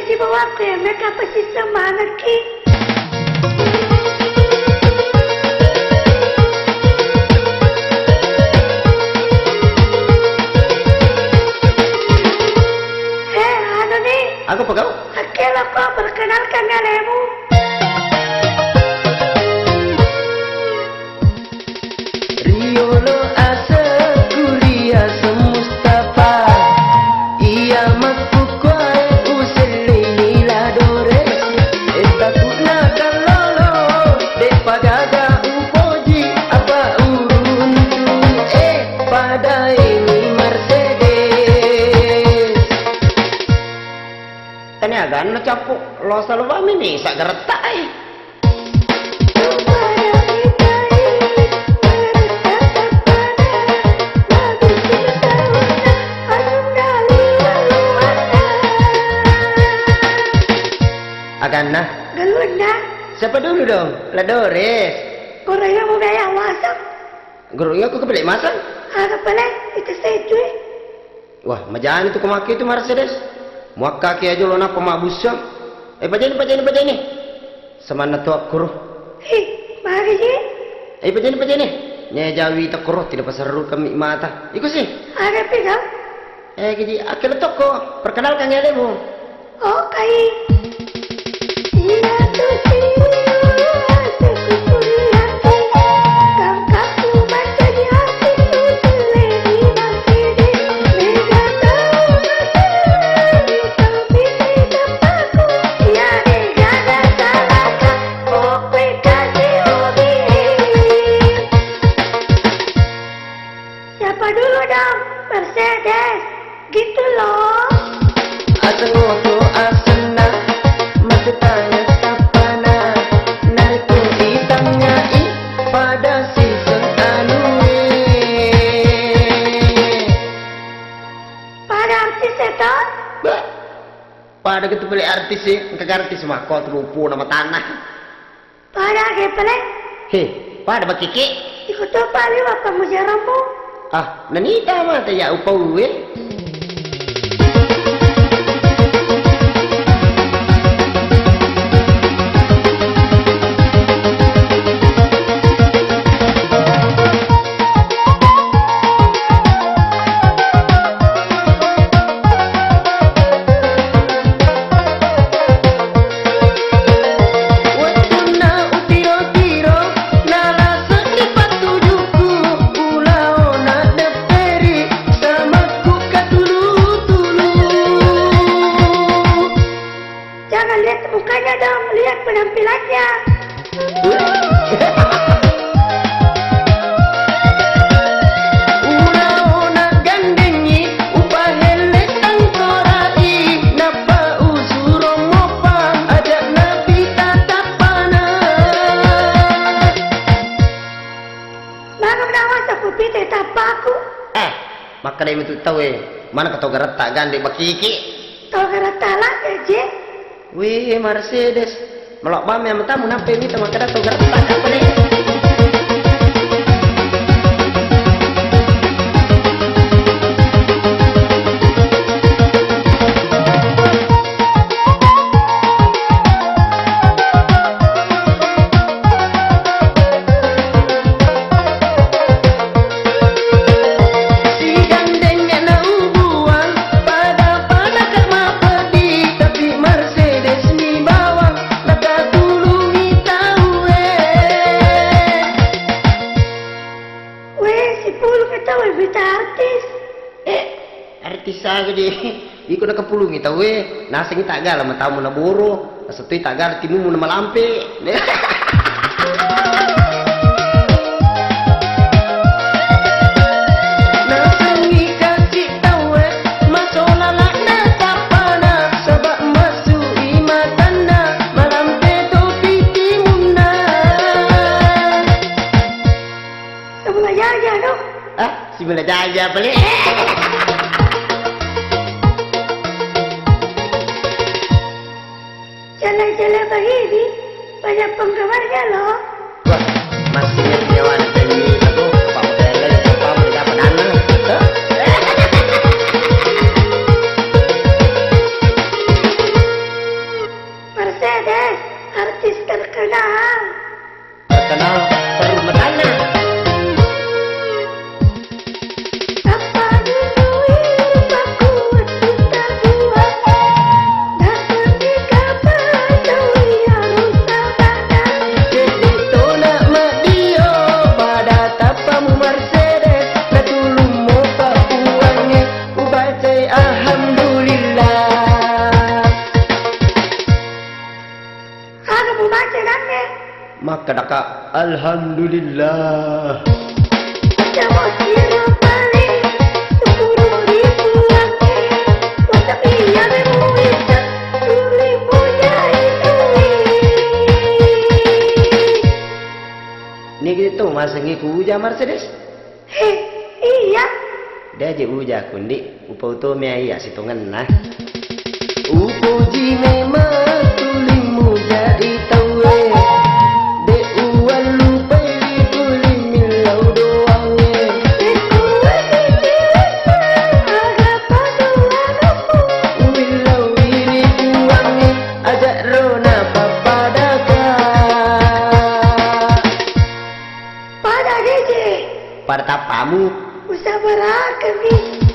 di bawah aku ya, mereka pasti semangat ki. Anu nih. Aku apa kau? Akhirnya kau perkenalkan ngalemu. Riolo asa kuria semustafa ia maku kuai usele niladore estakuna kalolo de pagaga upoji apa uruntu pada ini Mercedes tani agan na capuk lo salwa mini sak geretak akan nah Galun na. siapa dulu dong Ladores Orang yang mau bayar wasap. gurunya aku kebelik masan Ada pala, itu setuju. wah majaan itu kemaki itu Mercedes muak kaki aja lo nak pemabusnya pajani semana tu aku roh Mari je. pajani nya jawi tak roh tidak pasar ru kami mata ikut sih Ada pegang. gini akhirnya toko perkenalkan ya demo Oh, kai. Iya tuh sih. Siapa dulu dong? Mercedes. Gitu loh. asengoto asena masih tanya sapana nariku hitamnya pada season anue Pada artis setan. bah pada gitu beli artis sih kagak artis mah kau terlupu nama tanah Pada gepelek. pada bakiki Ikut paling apa mujaramu? nanita mah teh ya upau Jangan lihat mukanya dong, lihat penampilannya. Una gandengi upahele tangkorai napa usuro mopang ada nabi tatapana Mana nawas aku pite tapaku. maka dia itu tahu mana kata garat tak gandeng bakiki Tahu kira talak aja. wih Mercedes melok bam yang tamu nampe ini teman kada tahu garat tak apa deh artis saja deh iko nak kepulungi tahu nasing tak gal sama tamu na boro setui tak gal timu na malampe nasengi kasih tahu masola la na tapana sabak masu imatana malampe topi timuna Sebelah jaja dong. si bela jaja balik Jalan-jalan begini banyak penggemarnya loh. wah masih nyawa ini aku apa model apa model penana pada ka alhamdulillah. Kamu kira paling sepuluh ribu lagi. Tapi ya memang bisa 10.000 jadi Ni gitu masa ngiku uja Mercedes. Iya. Dia je uja kundi upa uto me iya situngan nah. Upo ji memang tulimu jadi tawe. De uwan lupa di kulim milau doangnya. Milau ini uangnya ajak rona papadaka. Pada DJ. Pada tapamu. Usaha berat kami.